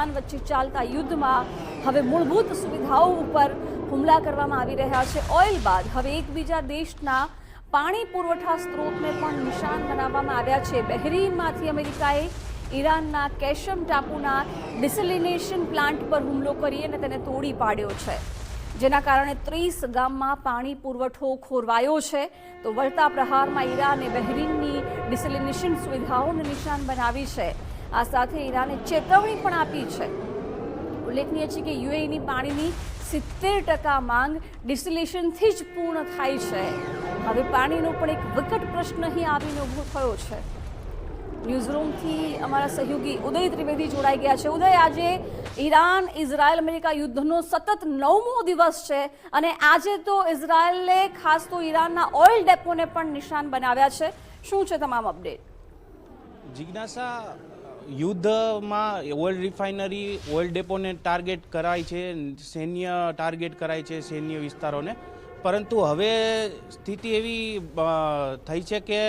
Iran વચ્ચે ચાલતા યુદ્ધમાં હવે મૂળભૂત સુવિધાઓ ઉપર હુમલા કરવામાં આવી રહ્યા છે। ઓઇલ બાદ હવે એકબીજા દેશના પાણી પુરવઠા સ્ત્રોતને પણ નિશાન બનાવવામાં આવ્યા છે। બહેરીનમાંથી અમેરિકાએ ઈરાનના કેશમ ટાપુના ડિસેલિનેશન પ્લાન્ટ પર હુમલો કરી અને તેને તોડી પાડ્યો છે, જેના કારણે 30 ગામમાં પાણી પુરવઠો ખોરવાયો છે। તો વળતા પ્રહારમાં ઈરાને બહેરીનની ડિસેલિનેશન સુવિધાઓને નિશાન બનાવી છે। આ સાથે ઈરાને ચેતવણી પણ આપી છે। ઉલ્લેખનીય છે કે યુએઈની પાણીની 70% માંગ ડિસેલિનેશનથી જ પૂર્ણ થાય છે। હવે પાણીનો પણ એક વિકટ પ્રશ્ન અહીં આવીને ઊભો થયો છે। ન્યૂઝરૂમથી અમારા સહયોગી ઉદય ત્રિવેદી જોડાઈ ગયા છે। ઉદય, આજે ઈરાન ઇઝરાયલ અમેરિકા યુદ્ધનો સતત 9મો દિવસ છે અને આજે તો ઇઝરાયલે ખાસ તો ઈરાનના ઓઇલ ડેપોને પણ નિશાન બનાવ્યા છે। શું છે તમામ અપડેટ? જિજ્ઞાસા, યુદ્ધમાં ઓઇલ રિફાઇનરી, ઓઇલ ડેપોને ટાર્ગેટ કરાય છે, સૈન્ય ટાર્ગેટ કરાય છે, સૈન્ય વિસ્તારોને, પરંતુ હવે સ્થિતિ એવી થઈ છે કે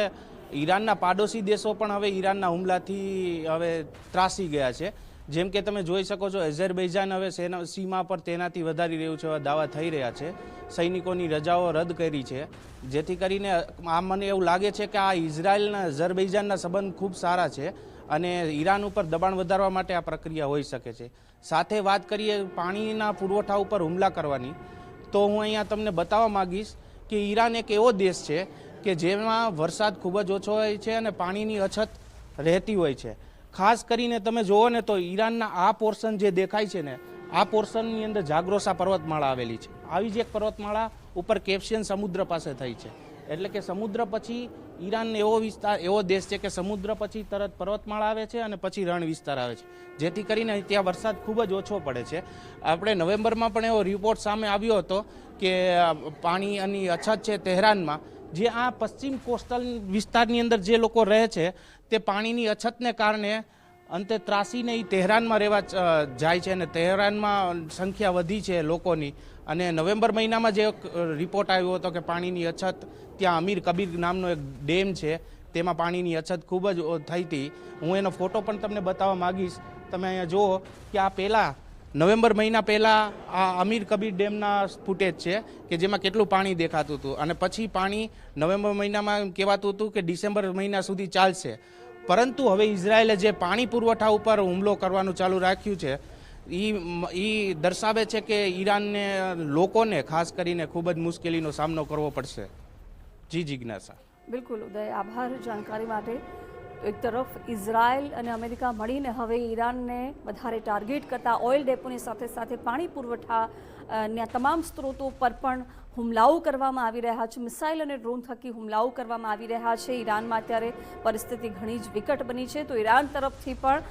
ઈરાનના પાડોશી દેશો પણ હવે ઈરાનના હુમલાથી હવે ત્રાસી ગયા છે। જેમ કે તમે જોઈ શકો છો, અઝરબૈજાન હવે સીમા પર તેનાથી વધારી રહ્યું છે, દાવા થઈ રહ્યા છે। સૈનિકોની રજાઓ રદ કરી છે, જેથી કરીને આ મને એવું લાગે છે કે આ ઇઝરાયલના અઝરબૈજાનના સંબંધ ખૂબ સારા છે અને ઈરાન ઉપર દબાણ વધારવા માટે આ પ્રક્રિયા હોઈ શકે છે। સાથે વાત કરીએ પાણીના પુરવઠા ઉપર હુમલા કરવાની, તો હું અહીંયા તમને બતાવવા માગીશ કે ઈરાન એક એવો દેશ છે કે જેમાં વરસાદ ખૂબ જ ઓછો હોય છે અને પાણીની અછત રહેતી હોય છે। ખાસ કરીને તમે જુઓ ને તો ઈરાનના આ પોર્શન જે દેખાય છે ને, આ પોર્શનની અંદર જાગ્રોસા પર્વતમાળા આવેલી છે। આવી જ એક પર્વતમાળા ઉપર કેસ્પિયન સમુદ્ર પાસે થઈ છે, એટલે કે સમુદ્ર પછી ઈરાન એવો દેશ છે કે સમુદ્ર પછી તરત પર્વતમાળા આવે છે અને પછી રણ વિસ્તાર આવે છે, જેથી કરીને ત્યાં વરસાદ ખૂબ જ ઓછો પડે છે। આપણે નવેમ્બરમાં પણ એવો રિપોર્ટ સામે આવ્યો હતો કે પાણીની અછત છે તહેરાનમાં, જે આ પશ્ચિમ કોસ્ટલ વિસ્તારની અંદર જે લોકો રહે છે તે પાણીની અછતને કારણે અંતે ત્રાસીને એ તહેરાનમાં રહેવા જાય છે અને તહેરાનમાં સંખ્યા વધી છે લોકોની। અને નવેમ્બર મહિનામાં જે રિપોર્ટ આવ્યો હતો કે પાણીની અછત ત્યાં અમીર કબીર નામનો એક ડેમ છે તેમાં પાણીની અછત ખૂબ જ થઈ હતી। હું એનો ફોટો પણ તમને બતાવવા માગીશ। તમે અહીંયા જુઓ કે આ પહેલાં નવેમ્બર મહિના પહેલાં આ અમીર કબીર ડેમના ફૂટેજ છે કે જેમાં કેટલું પાણી દેખાતું હતું અને પછી પાણી નવેમ્બર મહિનામાં કહેવાતું હતું કે ડિસેમ્બર મહિના સુધી ચાલશે, પરંતુ હવે ઇઝરાયલે જે પાણી પુરવઠા ઉપર હુમલો કરવાનું ચાલુ રાખ્યું છે એ દર્શાવે છે કે ઈરાનને લોકોને ખાસ કરીને ખૂબ જ મુશ્કેલીનો સામનો કરવો પડશે। જી જિજ્ઞાસા। બિલકુલ ઉદય, આભાર જાણકારી માટે। એક તરફ ઇઝરાયલ અને અમેરિકા મળીને હવે ઈરાનને વધારે ટાર્ગેટ કરતા ઓઇલ ડેપોની સાથે સાથે પાણી પુરવઠાના તમામ સ્ત્રોતો પર પણ હુમલાઓ કરવામાં આવી રહ્યા છે। મિસાઇલ અને ડ્રોન થકી હુમલાઓ કરવામાં આવી રહ્યા છે। ઈરાનમાં અત્યારે પરિસ્થિતિ ઘણી જ વિકટ બની છે। તો ઈરાન તરફથી પણ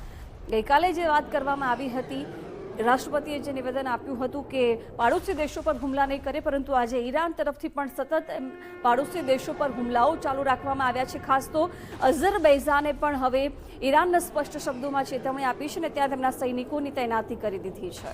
ગઈકાલે જે વાત કરવામાં આવી હતી, રાષ્ટ્રપતિએ જે નિવેદન આપ્યું હતું કે પાડોશી દેશો પર હુમલા નહીં કરે, પરંતુ આજે ઈરાન તરફથી પણ સતત પાડોશી દેશો પર હુમલાઓ ચાલુ રાખવામાં આવ્યા છે। ખાસ તો અઝરબૈજાને પણ હવે ઈરાનને સ્પષ્ટ શબ્દોમાં ચેતવણી આપી છે અને ત્યાં તેમના સૈનિકોની તૈનાતી કરી દીધી છે।